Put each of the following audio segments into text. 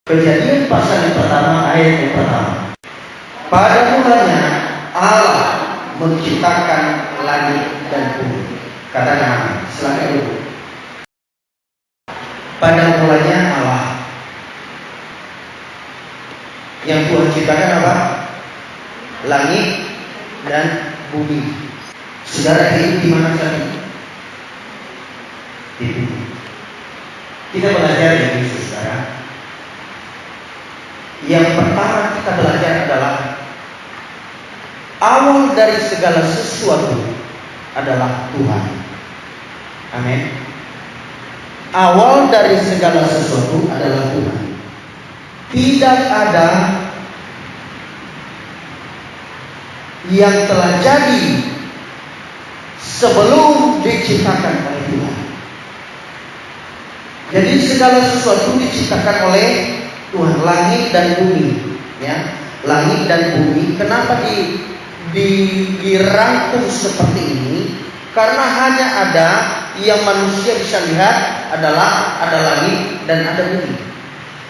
Kejadian pasal yang pertama ayat yang pertama. Pada mulanya Allah menciptakan langit dan bumi. Katakan amin. Silakan dulu. Pada mulanya Allah. Yang Tuhan ciptakan apa? Langit dan bumi. Saudara hidup di mana saat ini? Di bumi. Kita belajar dari Yesus sekarang. Yang pertama kita belajar adalah awal dari segala sesuatu adalah Tuhan. Amin. Awal dari segala sesuatu adalah Tuhan. Tidak ada yang telah jadi sebelum diciptakan oleh Tuhan. Jadi segala sesuatu diciptakan oleh Tuhan, langit dan bumi, ya, langit dan bumi. Kenapa dirangkum seperti ini? Karena hanya ada yang manusia bisa lihat adalah ada langit dan ada bumi.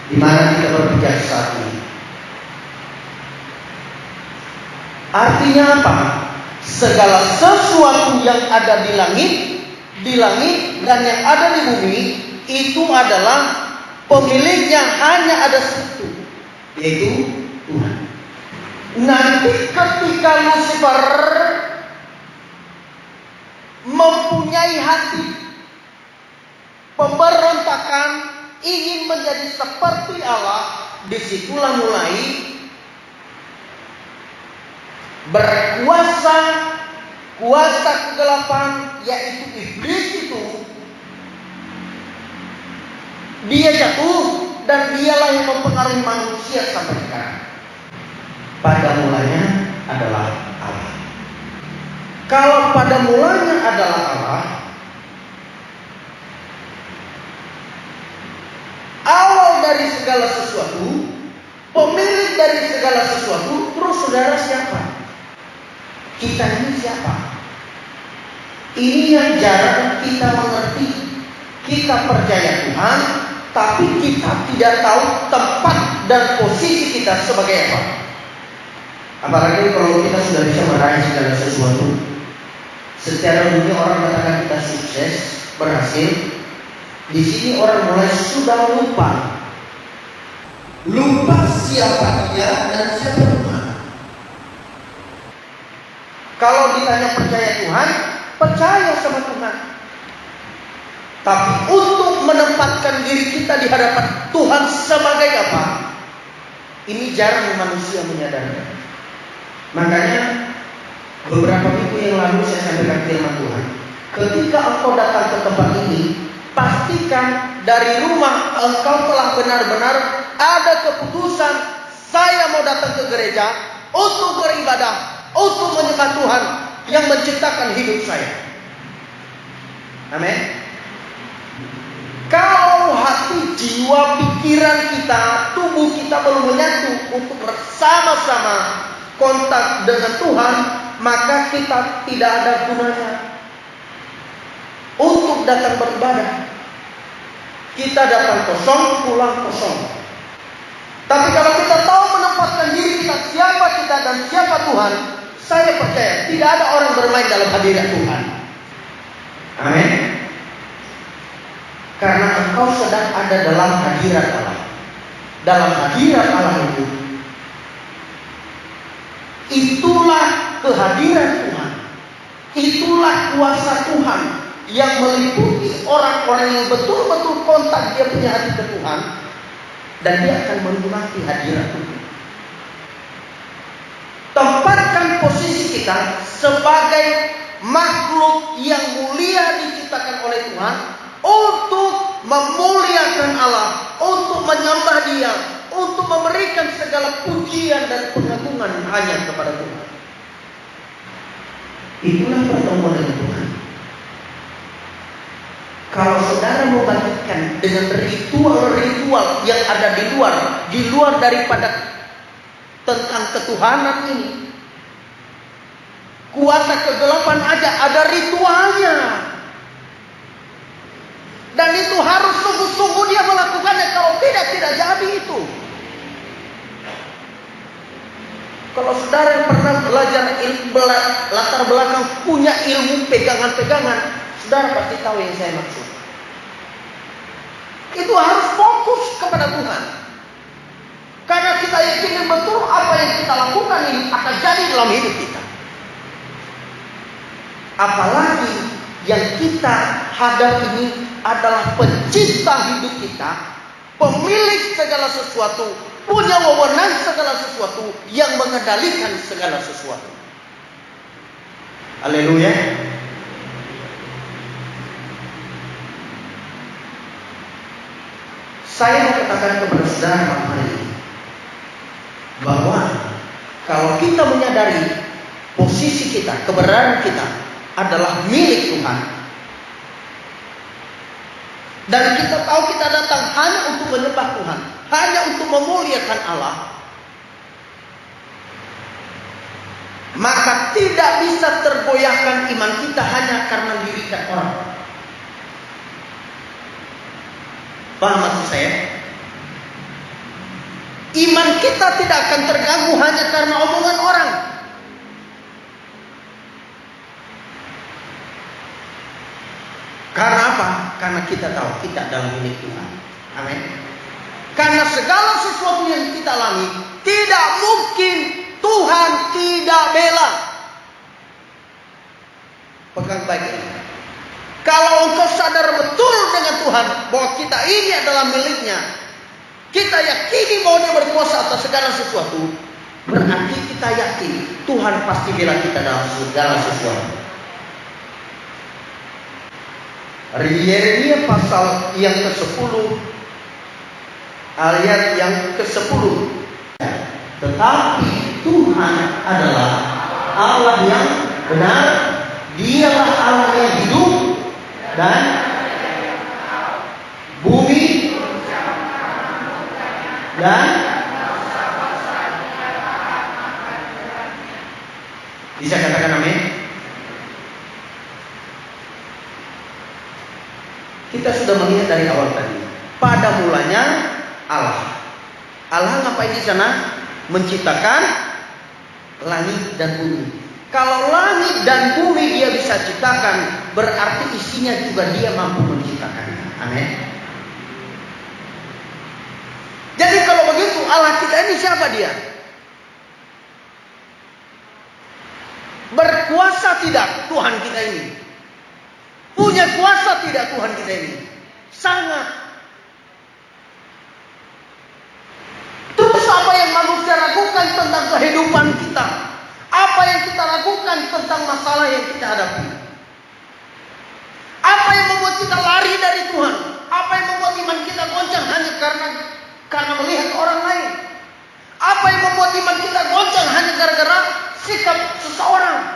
Di mana kita berpijak saat ini? Artinya apa? Segala sesuatu yang ada di langit dan yang ada di bumi itu adalah pemiliknya hanya ada satu, yaitu Tuhan. Nanti ketika Lucifer mempunyai hati pemberontakan, ingin menjadi seperti Allah, disitulah mulai berkuasa, kuasa kegelapan, yaitu iblis itu. Dia jatuh dan dialah yang mempengaruhi manusia sampai sekarang. Pada mulanya adalah Allah. Kalau pada mulanya adalah Allah, awal dari segala sesuatu, pemilik dari segala sesuatu, terus saudara siapa? Kita ini siapa? Ini yang jarang kita mengerti. Kita percaya Tuhan, tapi kita tidak tahu tempat dan posisi kita sebagai apa. Apalagi kalau kita sudah bisa meraih segala sesuatu. Secara dunia orang katakan kita sukses, berhasil. Di sini orang mulai sudah lupa siapa dia dan siapa Tuhan. Kalau ditanya percaya Tuhan, percaya sama Tuhan. Tapi untuk menempatkan diri kita di hadapan Tuhan sebagai apa? Ini jarang manusia menyadari. Makanya beberapa minggu yang lalu saya sampaikan firman Tuhan. Ketika engkau datang ke tempat ini, pastikan dari rumah engkau telah benar-benar ada keputusan, saya mau datang ke gereja untuk beribadah, untuk menyembah Tuhan yang menciptakan hidup saya. Amin. Kalau hati, jiwa, pikiran kita, tubuh kita belum menyatu untuk bersama-sama kontak dengan Tuhan, maka kita tidak ada gunanya untuk datang beribadah. Kita datang kosong, pulang kosong. Tapi kalau kita tahu menempatkan diri kita, siapa kita dan siapa Tuhan, saya percaya tidak ada orang bermain dalam hadirat Tuhan. Amin. Karena engkau sedang ada dalam hadirat Allah. Dalam hadirat Allah itu, itulah kehadiran Tuhan. Itulah kuasa Tuhan yang meliputi orang-orang yang betul-betul kontak dia punya hati ke Tuhan, dan dia akan menikmati hadirat Tuhan. Tempatkan posisi kita sebagai makhluk yang mulia diciptakan oleh Tuhan untuk memuliakan Allah, untuk menyembah Dia, untuk memberikan segala pujian dan pengagungan hanya kepada Tuhan. Itulah pertemuan dengan Tuhan. Kalau saudara membandingkan dengan ritual-ritual yang ada di luar daripada tentang ketuhanan ini, kuasa kegelapan aja ada ritualnya. Dan itu harus sungguh-sungguh dia dia melakukannya, kalau tidak jadi itu. Kalau saudara pernah belajar latar belakang, punya ilmu pegangan-pegangan, saudara pasti tahu yang saya maksud. Itu harus fokus kepada Tuhan. Karena kita yakin betul apa yang kita lakukan ini akan jadi dalam hidup kita. Apalagi yang kita hadapi ini adalah pencipta hidup kita, pemilik segala sesuatu, punya wewenang segala sesuatu, yang mengendalikan segala sesuatu. Haleluya. Saya mau katakan kepada saudara malam hari ini bahwa kalau kita menyadari posisi kita, keberadaan kita adalah milik Tuhan, dan kita tahu kita datang hanya untuk menyembah Tuhan, hanya untuk memuliakan Allah, maka tidak bisa tergoyahkan iman kita hanya karena dirikan orang. Paham maksud saya? Iman kita tidak akan terganggu hanya karena omongan orang. Karena apa? Karena kita tahu kita adalah milik Tuhan. Amin. Karena segala sesuatu yang kita alami, tidak mungkin Tuhan tidak bela. Pegang baik ini. Kalau engkau sadar betul dengan Tuhan bahwa kita ini adalah miliknya, kita yakini bahwa Dia berkuasa atas segala sesuatu, berarti kita yakin Tuhan pasti bela kita dalam segala sesuatu. Yeremia pasal yang ke-10 ayat yang ke-10. Tetapi Tuhan adalah Allah yang benar, Dialah Allah yang hidup, dan bumi dan bisa katakan amin. Kita sudah melihat dari awal tadi. Pada mulanya Allah. Allah ngapain di sana? Menciptakan langit dan bumi. Kalau langit dan bumi Dia bisa ciptakan, berarti isinya juga Dia mampu menciptakannya. Amin. Jadi kalau begitu, Allah kita ini siapa Dia? Berkuasa tidak Tuhan kita ini? Punya kuasa tidak Tuhan kita ini? Sangat. Terus apa yang manusia ragukan tentang kehidupan kita? Apa yang kita ragukan tentang masalah yang kita hadapi? Apa yang membuat kita lari dari Tuhan? Apa yang membuat iman kita goncang hanya karena melihat orang lain? Apa yang membuat iman kita goncang hanya gara-gara sikap seseorang?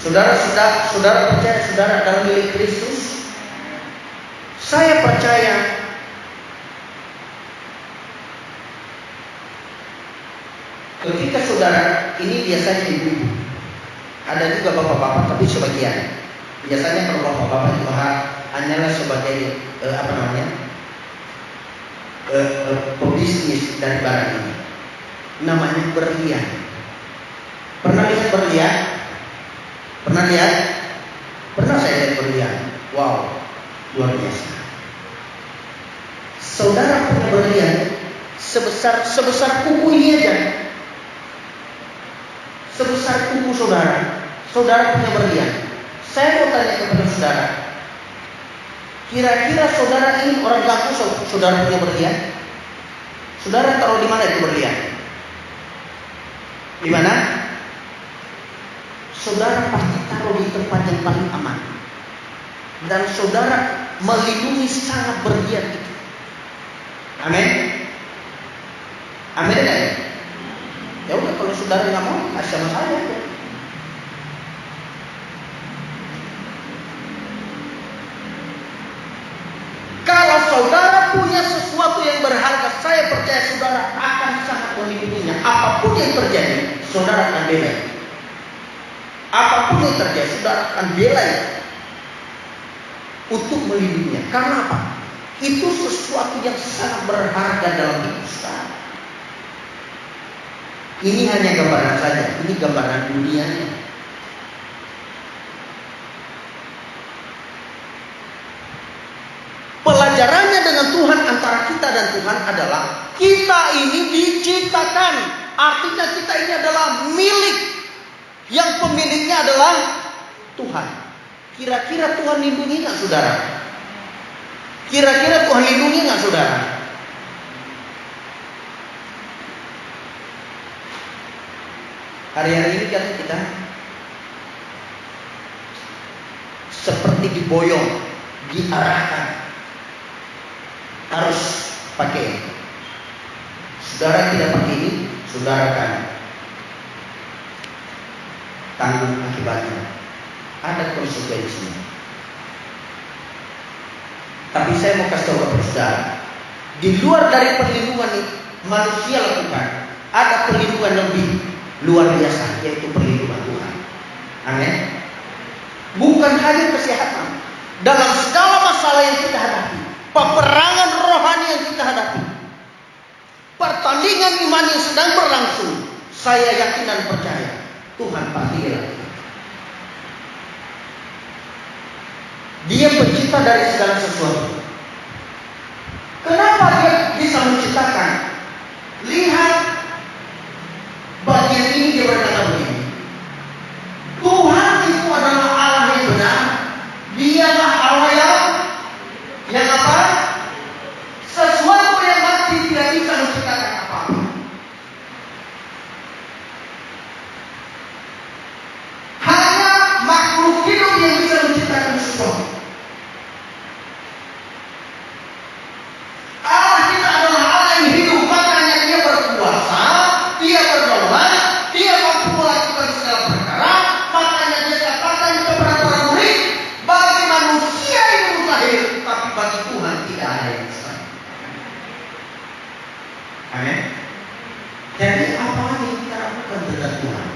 Saudara percaya saudara adalah milik Kristus? Saya percaya ketika saudara, ini biasanya ibu-ibu, ada juga bapak-bapak tapi sebagian. Biasanya kalau bapak-bapak itu hanyalah sebagai pebisnis dari barang ini. Namanya berlian. Pernah lihat berlian? Pernah lihat? Pernah saya lihat berlian. Wow, luar biasa. Saudara punya berlian sebesar kuku ini aja. Sebesar kuku saudara. Saudara punya berlian. Saya mau tanya kepada saudara. Kira-kira saudara ingin orang ngaku saudara punya berlian? Saudara taruh di mana itu berlian? Di mana? Saudara pasti taruh di tempat yang paling aman. Dan saudara melindungi sangat berlian itu. Amin. Amin ya? Ya udah, kalau saudara nggak mau, kasih sama saya. Kalau saudara punya sesuatu yang berharga, saya percaya saudara akan sangat melindunginya. Apapun yang terjadi, saudara akan bela. Apapun yang terjadi, saudara akan bela. untuk melindunginya. Karena apa? Itu sesuatu yang sangat berharga dalam hidup kita. Ini hanya gambaran saja, ini gambaran dunianya. Pelajarannya dengan Tuhan, antara kita dan Tuhan adalah kita ini diciptakan. Artinya kita ini adalah milik. Yang pemiliknya adalah Tuhan. Kira-kira Tuhan lindungi nggak saudara? Kira-kira Tuhan lindungi nggak saudara? Hari-hari ini kan kita seperti diboyong, diarahkan, harus pakai. Saudara tidak pakai ini, saudara kan tanggung akibatnya. Ada konsekuensinya. Tapi saya mau kasih tahu kepada saudara, di luar dari perlindungan manusia lakukan, ada perlindungan lebih luar biasa, yaitu perlindungan Tuhan. Amin. Bukan hanya kesehatan, dalam segala masalah yang kita hadapi, peperangan rohani yang kita hadapi, pertandingan iman yang sedang berlangsung, saya yakin dan percaya Tuhan pasti lakukan. Dia pencipta dari segala sesuatu. Kenapa dia bisa menciptakan? Lihat bagian ini, dia berkata begini. Tuhan itu adalah Allah yang benar. Dialah Allah yang apa? Sesuatu yang mati tidak bisa menciptakan apa-apa. Hanya makhluk hidup yang bisa menciptakan sesuatu. Allah kita adalah Allah yang hidup, makanya Dia berkuasa, Dia berdaulat, Dia mampu melakukan segala perkara. Makanya Dia katakan kepada para murid, bagi manusia itu mustahil, tapi bagi Tuhan tidak ada yang mustahil. Amin. Jadi apa yang kita lakukan terhadap Tuhan?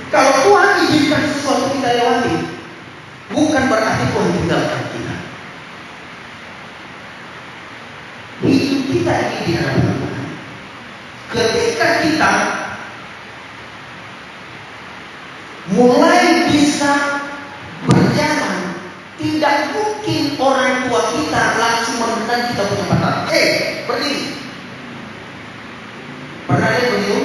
Kalau Tuhan izinkan sesuatu kita lewati, bukan berarti Tuhan tinggalkan kita. Hidup kita ini di hadapan Tuhan. Ketika kita mulai bisa berjalan, tidak mungkin orang tua kita langsung menentang kita punya patar. Berdiri. Pernah lihat begitu?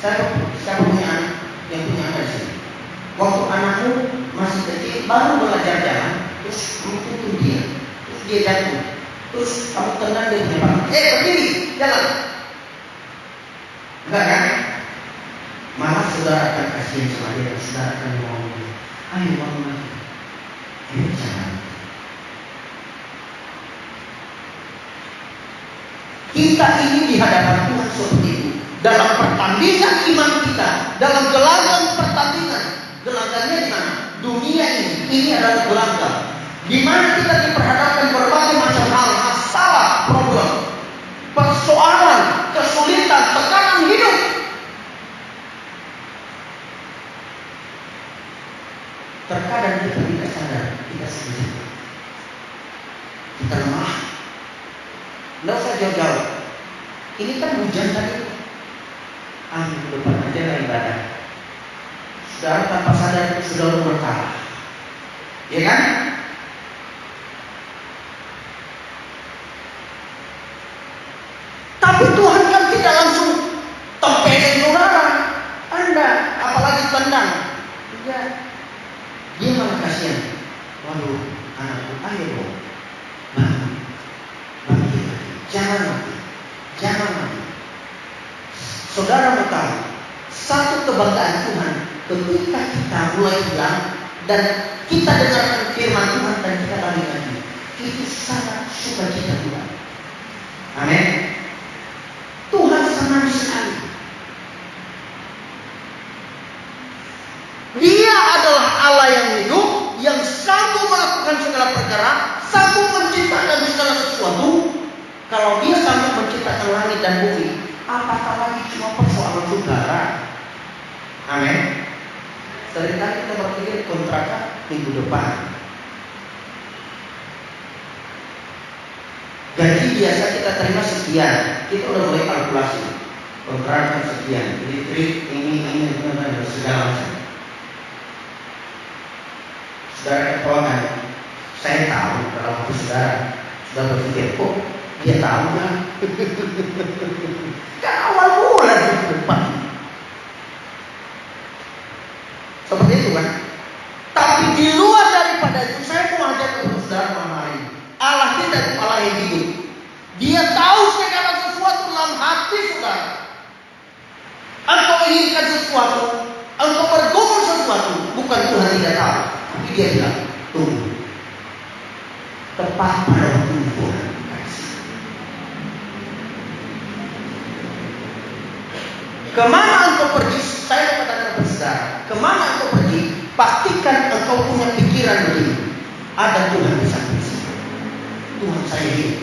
Siapa punya anak? Yang punya anak sih. Waktu anakmu masih kecil, baru belajar jalan, terus kamu tuntun dia, terus dia jatuh, terus kamu tenang dia punya patar. Berdiri, jalan. Enggak kan? Malah saudara akan kasihan sama dia, dan saudara akan ngomong, ayo bangun lagi, ayo jalan. Kita ini di hadapan Tuhan seperti itu. Dalam pertandingan iman kita, dalam gelanggang pertandingan, gelanggannya di mana? Dunia ini adalah gelanggang, di mana kita diperhadapkan berbagai macam hal, masalah, problem, persoalan, kesulitan, tekanan hidup. Terkadang kita tidak sadar kita sendiri, kita lemah. Nggak usah jauh-jauh. Ini kan hujan tadi. Ke depan aja lah ibadah. Saudara tanpa sadar sudah berkalah, ya kan? Tapi Tuhan kan tidak langsung tempelin saudara, Anda, apalagi tendang. Tidak. Dia malah kasihan. Waduh, anakku, ayo dong, bangun, bangkit lagi, jangan mati, jangan mati. Saudara mau tahu, satu kebanggaan Tuhan ketika kita mulai hilang dan kita dengarkan firman Tuhan dan kita balik lagi, itu sangat sukacita Tuhan. Amin. Tuhan senang sekali. Dia adalah Allah yang hidup, yang sanggup melakukan segala perkara, sanggup menciptakan segala sesuatu. Kalau Dia sanggup menciptakan langit dan bumi, apakah lagi cuma persoalan saudara? Amin. Seringkali kita berpikir kontraknya minggu depan. Gaji biasa kita terima sekian, kita udah mulai kalkulasi. Kontraknya sekian, listrik ini segala macam. Saudara ketahuan, saya tahu kalau hati saudara sudah berpikir, kok dia tahu kan? Kan awal bulan minggu depan. Seperti itu kan. Tapi di luar daripada itu, saya mau ajak ke saudara malam hari ini. Allah tidak Allah yang hidup. Dia tahu segala sesuatu dalam hati saudara. Engkau inginkan sesuatu, engkau bergumul sesuatu, bukan Tuhan tidak tahu. Tapi dia bilang, tunggu. Tepat pada waktu Tuhan kasih. Kemana engkau pergi? Saya katakan kepada saudara, kemana engkau pergi? Pastikan engkau punya pikiran begini. Ada Tuhan di samping saya. Tuhan saya hidup.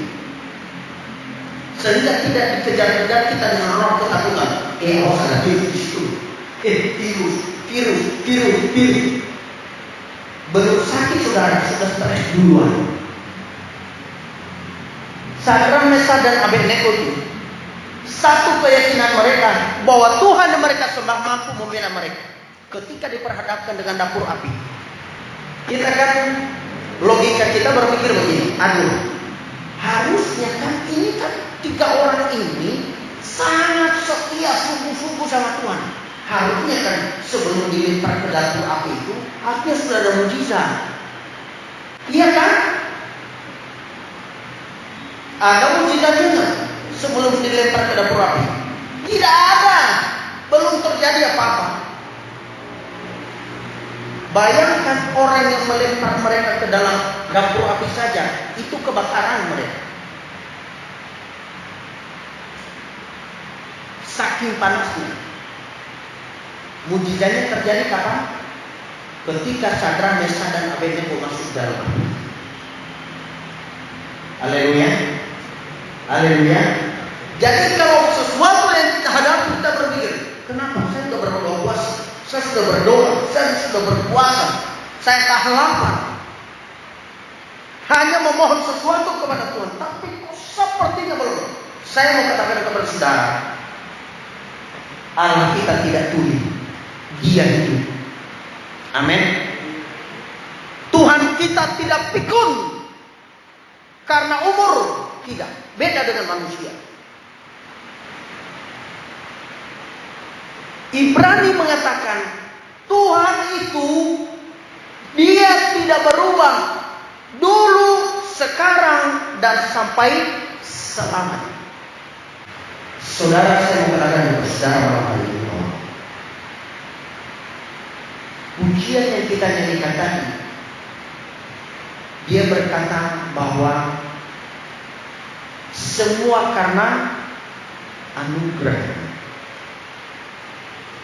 Sehingga tidak dikejar-kejar kita dengan roh ketakutan. Ada virus itu. Virus. Belum sakit saudara, sudah stres duluan. Sadrak, Mesak dan Abednego itu satu keyakinan mereka bahwa Tuhan yang mereka sembah mampu membela mereka. Ketika diperhadapkan dengan dapur api, kita kan logika kita berpikir begini, aduh, harusnya kan ini kan 3 orang ini sangat setia sungguh-sungguh sama Tuhan. Harusnya kan sebelum dilempar ke dapur api itu, apinya sudah ada mujizat. Iya kan? Ada mujizatnya sebelum dilempar ke dapur api? Tidak ada. Belum terjadi apa-apa. Bayangkan orang yang melempar mereka ke dalam dapur api saja, itu kebakaran mereka. Saking panasnya. Mujizatnya terjadi kapan? Ketika Sadrak, Mesak dan Abednego masuk dalam api. Haleluya. Haleluya. Jadi kalau sesuatu yang kita hadapi, kita berpikir, kenapa saya sudah berdoa puasa, saya sudah berdoa, saya sudah berpuasa, saya tahan lapar, hanya memohon sesuatu kepada Tuhan, tapi kok sepertinya belum. Saya mau katakan kepada saudara, Allah kita tidak tuli, Dia hidup. Amin. Tuhan kita tidak pikun karena umur, tidak. Beda dengan manusia. Ibrani mengatakan Tuhan itu Dia tidak berubah dulu, sekarang dan sampai selamanya. Saudara, saya mau katakan kepada saudara malam hari ini, pujian yang kita nyanyikan tadi, dia berkata bahwa semua karena anugerah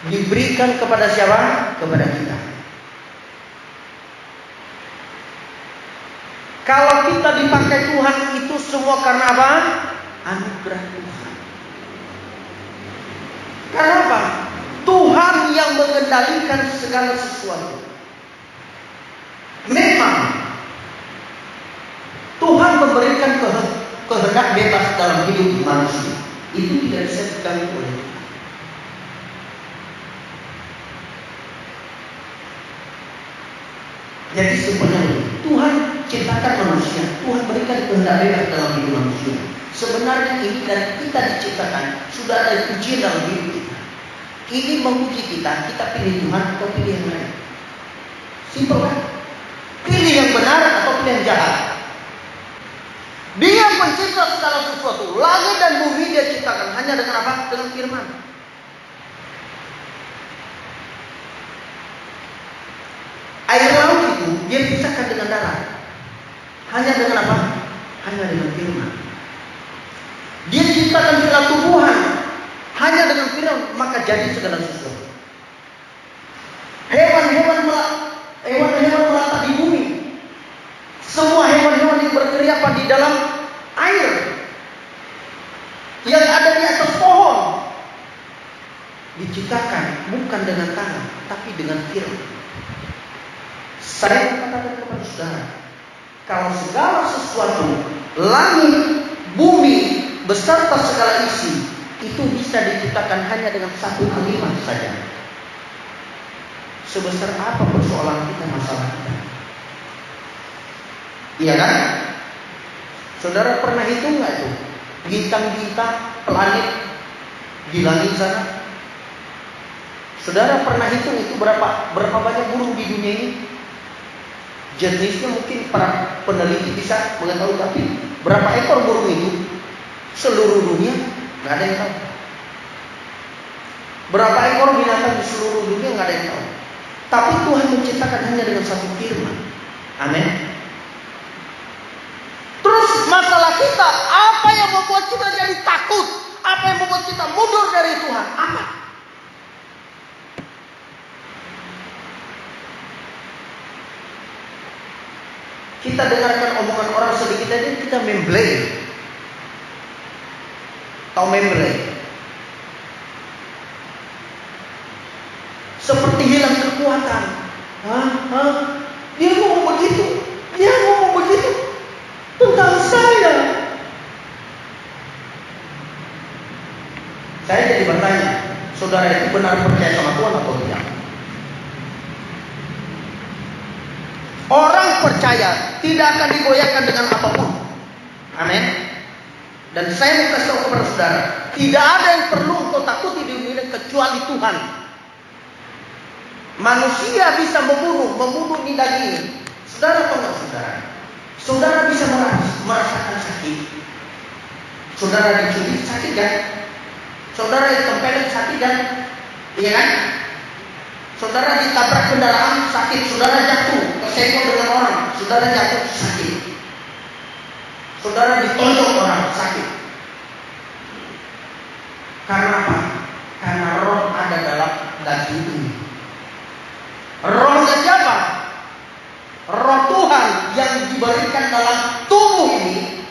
diberikan kepada siapa? Kepada kita. Kalau kita dipakai Tuhan, itu semua karena apa? Anugerah Tuhan. Karena apa? Tuhan yang mengendalikan segala sesuatu. Memang Tuhan memberikan kehendak bebas dalam hidup manusia. Itu tidak bisa diganggu oleh Tuhan. Jadi sebenarnya Tuhan ciptakan manusia, Tuhan berikan kehendak bebas dalam hidup manusia. Sebenarnya ini dari kita diciptakan sudah ada ujian dalam hidup kita. Ini menguji kita, kita pilih Tuhan atau pilih yang lain. Simpel kan? Pilih yang benar atau pilih yang jahat. Dia pencipta segala sesuatu. Langit dan bumi Dia ciptakan hanya dengan apa? Dengan firman. Air laut itu Dia pisahkan dengan darat. Hanya dengan apa? Hanya dengan firman. Dia ciptakan segala tumbuhan hanya dengan firman, maka jadi segala sesuatu. Hewan-hewan melata di bumi. Semua hewan-hewan yang berkeriapan di dalam air, yang ada di atas pohon, diciptakan bukan dengan tangan, tapi dengan firman. Saya katakan kepada saudara, kalau segala sesuatu, langit, bumi, beserta segala isi, itu bisa diciptakan hanya dengan satu kalimat saja. Sebesar apa persoalan kita, masalah kita? Iya kan? Saudara pernah hitung nggak itu bintang-bintang, planet di langit sana? Saudara pernah hitung itu berapa banyak burung di dunia ini? Jenisnya mungkin para peneliti bisa mengetahui, tapi berapa ekor burung itu? Seluruh dunia nggak ada yang tahu. Berapa ekor binatang di seluruh dunia nggak ada yang tahu. Tapi Tuhan menciptakan hanya dengan satu firman. Amin. Terus masalah kita, apa yang membuat kita jadi takut? Apa yang membuat kita mundur dari Tuhan? Apa? Kita dengarkan omongan orang sedikit aja kita memblame. Tahu memblame? Seperti hilang kekuatan. Dia ngomong begitu. Dia ngomong begitu tentang saya. Saya jadi bertanya, saudara itu benar percaya sama Tuhan atau tidak? Orang percaya tidak akan digoyahkan dengan apapun. Amin. Dan saya mau kasih tahu kepada saudara, tidak ada yang perlu engkau takuti di dunia kecuali Tuhan. Manusia bisa membunuh di daging. Saudara tahu nggak saudara? Saudara bisa merasakan sakit. Saudara dicubit sakit kan? Saudara ditempelin sakit kan? Iya kan? Saudara ditabrak kendaraan sakit. Saudara jatuh kesenggol dengan orang. Saudara jatuh sakit. Saudara ditonjok orang sakit. Karena apa? Karena roh ada dalam daging ini. Rohnya siapa? Roh Tuhan yang diberikan dalam tubuh ini,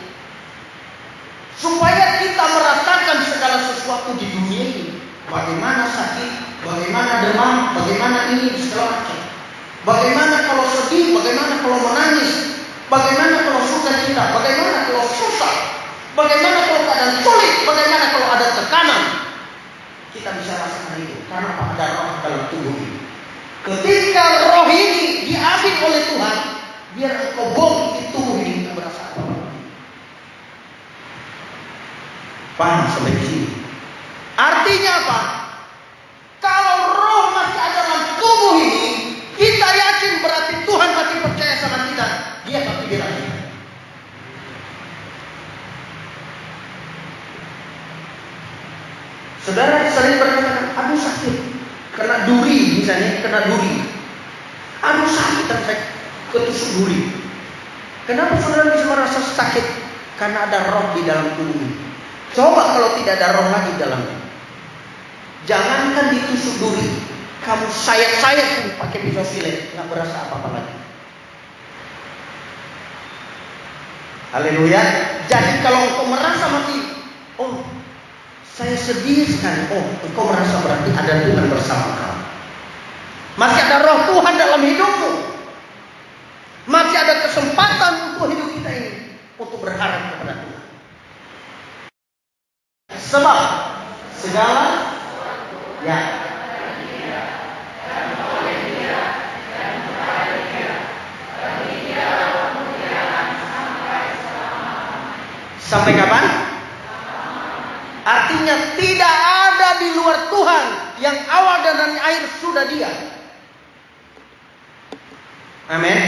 supaya kita merasakan segala sesuatu di dunia ini. Bagaimana sakit, bagaimana demam, bagaimana ini segala macam. Bagaimana kalau sedih, bagaimana kalau menangis, bagaimana kalau sukacita, bagaimana kalau susah, bagaimana kalau keadaan sulit, bagaimana kalau ada tekanan. Kita bisa rasakan itu karena ada roh dalam tubuh ini. Ketika roh ini diambil oleh Tuhan, biar engkau bom di tubuh ini tidak berasa apa-apa. Paham sampai di sini? Artinya apa? Kalau roh masih ada dalam tubuh ini, kita yakin berarti Tuhan masih percaya sama kita. Dia pasti dirasakan. Saudara sering berkata, aduh sakit. Kena duri misalnya, kena duri. Aduh sakit dan saya ketusuk duri. Kenapa saudara bisa merasa sakit? Karena ada roh di dalam tubuh. Coba kalau tidak ada roh lagi di dalamnya. Jangankan ditusuk duri, kamu sayat-sayat pakai pisau silet, nggak berasa apa-apa lagi. Haleluya. Jadi kalau engkau merasa mati, oh saya sedih sekali. Oh, engkau merasa berarti ada Tuhan bersama kamu. Masih ada roh Tuhan dalam hidupmu. Masih ada kesempatan untuk hidup kita ini untuk berharap kepada Tuhan. Sebab segala ya sampai kapan? Artinya tidak ada di luar Tuhan. Yang awal dan akhir sudah Dia. Amin.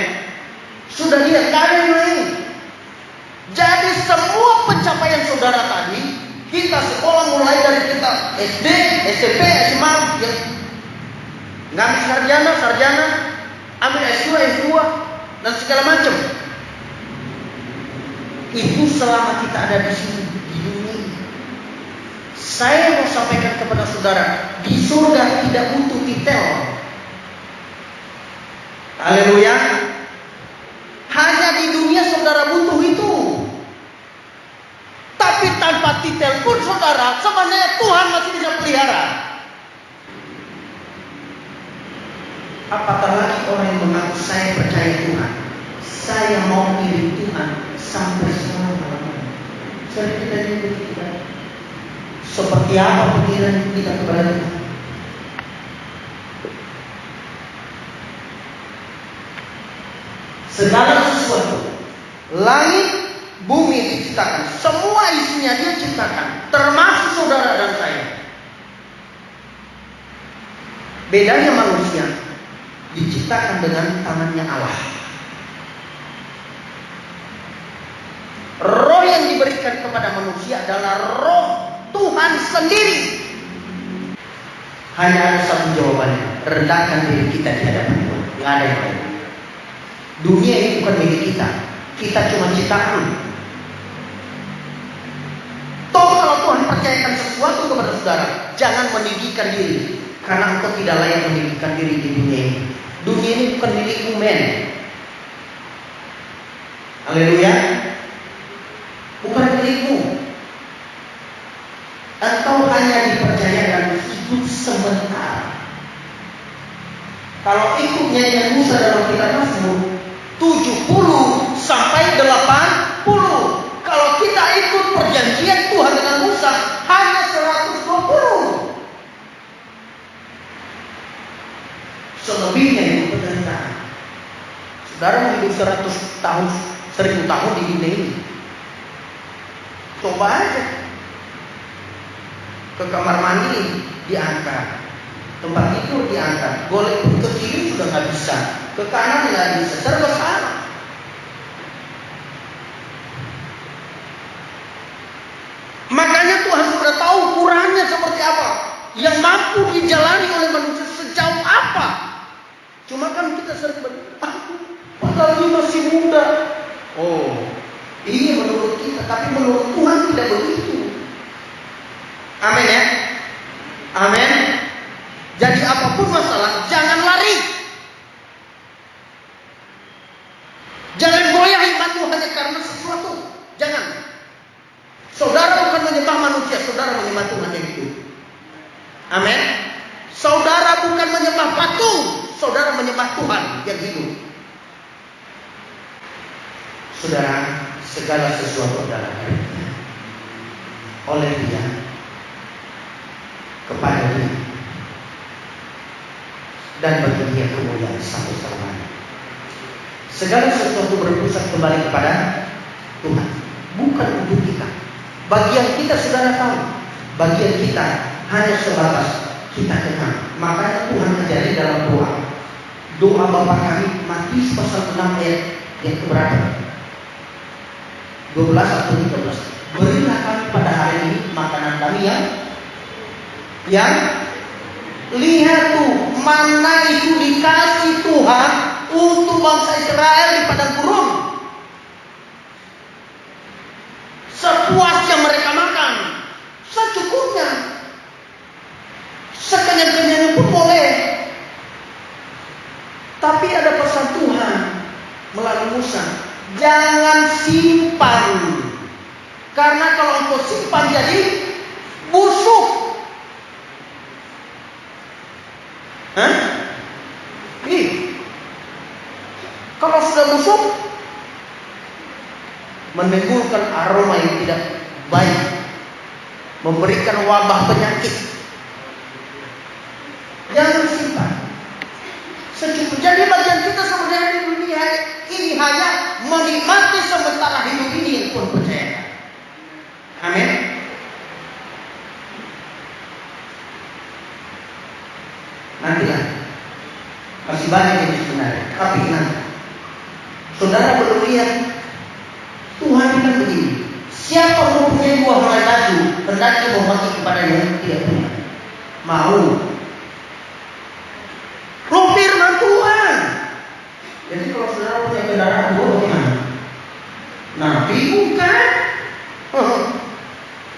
Sudah Dia, tidak ada yang lain. Jadi semua pencapaian saudara tadi, kita sekolah mulai dari kita SD, SMP, SMA, yang ngambil sarjana, ambil S2, dan segala macam. Itu selama kita ada di sini di dunia ini. Saya mau sampaikan kepada saudara, di surga tidak butuh titel. Haleluya. Hanya di dunia saudara butuh itu. Tapi tanpa titel pun saudara, sebenarnya Tuhan masih bisa pelihara. Apatah lagi orang yang mengaku saya percaya Tuhan, saya mau pilih Tuhan sampai selama-lamanya. Jadi kita juga kita seperti apa pikiran kita kepada Tuhan? Segala sesuatu, langit, bumi diciptakan, semua isinya Dia ciptakan, termasuk saudara dan saya. Bedanya manusia diciptakan dengan tangannya Allah. Roh yang diberikan kepada manusia adalah roh Tuhan sendiri. Hanya ada satu jawabannya, rendahkan diri kita di hadapan Tuhan. Tidak ada yang lain. Dunia ini bukan milik kita. Kita cuma ciptaan. Toh kalau Tuhan percayakan sesuatu kepada saudara, jangan meninggikan diri, karena engkau tidak layak meninggikan diri di dunia ini. Dunia ini bukan milikmu, men. Haleluya. Bukan milikmu. Engkau hanya dipercayakan hidup sebentar. Kalau ikut nyanyian Musa dalam kitab Mazmur 70 sampai 80. Kalau kita ikut perjanjian Tuhan dengan Musa hanya 120. Selebihnya itu penderitaan. Saudara mau hidup 100 tahun, 1000 tahun di dunia ini. Coba aja. Ke kamar mandi diangkat, tempat tidur diangkat, golek pun ke kiri sudah nggak bisa, ke kanan nggak bisa, serba salah. Makanya Tuhan sudah tahu ukurannya seperti apa, yang mampu dijalani oleh manusia sejauh apa. Cuma kan kita sering berpikir, padahal dia masih muda. Oh, ini menurut kita, tapi menurut Tuhan tidak begitu. Amin ya. Amin. Jadi apapun masalah, jangan lari. Jangan goyah imanmu hanya karena sesuatu. Jangan. Saudara bukan menyembah manusia, saudara menyembah Tuhan yang hidup. Amin. Saudara bukan menyembah patung, saudara menyembah Tuhan yang hidup. Saudara, segala sesuatu adalah karunia oleh Dia, kepada Dia, dan bagi Dia kemuliaan sampai selamanya. Segala sesuatu berpusat kembali kepada Tuhan, bukan untuk kita. Bagian kita saudara tahu, bagian kita hanya sebatas kita kenal. Makanya Tuhan ajari dalam doa Bapa kami, Matius pasal 6 ayat yang keberapa? 12 atau 13. Berilah kami pada hari ini makanan kami yang lihat tuh, mana itu dikasih Tuhan untuk bangsa Israel di padang gurun. Sepuasnya mereka makan, secukupnya, sekenyang-kenyangnya pun boleh. Tapi ada pesan Tuhan melalui Musa, jangan simpan, karena kalau engkau simpan jadi busuk. Kalau sudah busuk, menimbulkan aroma yang tidak baik, memberikan wabah penyakit. Jangan simpan, secukupnya. Jadi bagian kita sebenarnya di dunia ini hanya menikmati sementara hidup ini yang Tuhan percayakan. Amin. Nantilah masih banyak yang sebenarnya, tapi nanti saudara belum lihat Tuhan kan begini. Siapa mempunyai 2 helai baju, hendaknya membagi kepada yang tidak punya. Mau. Loh, firman Tuhan. Jadi kalau saudara punya kendaraan 2 bagaimana? Nah, bingung kan?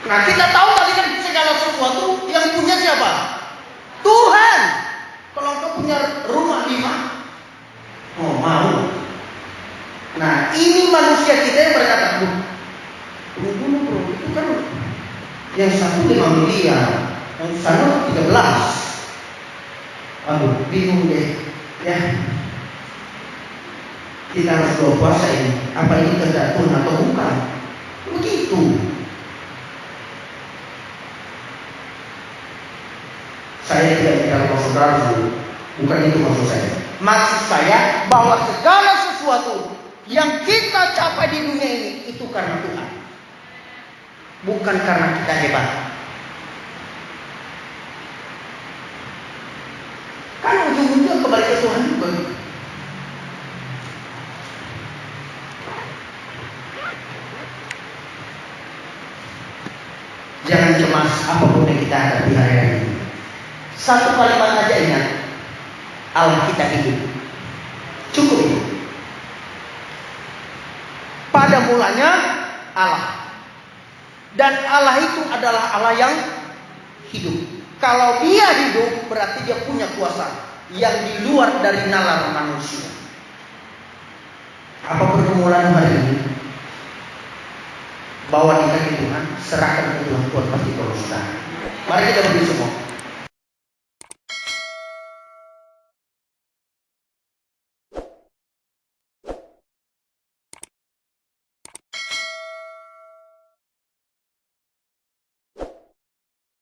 Nah, kita tahu tadi kan segala sesuatu yang punya siapa? Tuhan. Kalau engkau punya rumah 5, oh mau. Nah, ini manusia kita yang berkata, bro, itu kan yang satu 5 miliar, yang sana 13. Aduh, bingung deh. Ya, kita harus berpuasa ini. Apa ini kehendak Tuhan atau bukan? Begitu. Saya tidak bicara maksud saudara, bukan itu maksud saya. Maksud saya bahwa segala sesuatu yang kita capai di dunia ini itu karena Tuhan, bukan karena kita hebat. Kan ujung-ujungnya kembali ke Tuhan juga. Jangan cemas apapun yang kita hadapi hari-hari ini. Satu kalimat aja ingat, Allah kita hidup. Cukup itu. Pada mulanya Allah. Dan Allah itu adalah Allah yang hidup. Kalau dia hidup berarti dia punya kuasa yang di luar dari nalar manusia. Apa pergumulan hari ini? Bawa di kaki Tuhan, serahkan ke Tuhan, Tuhan pasti tolong kita. Mari kita berdiri semua.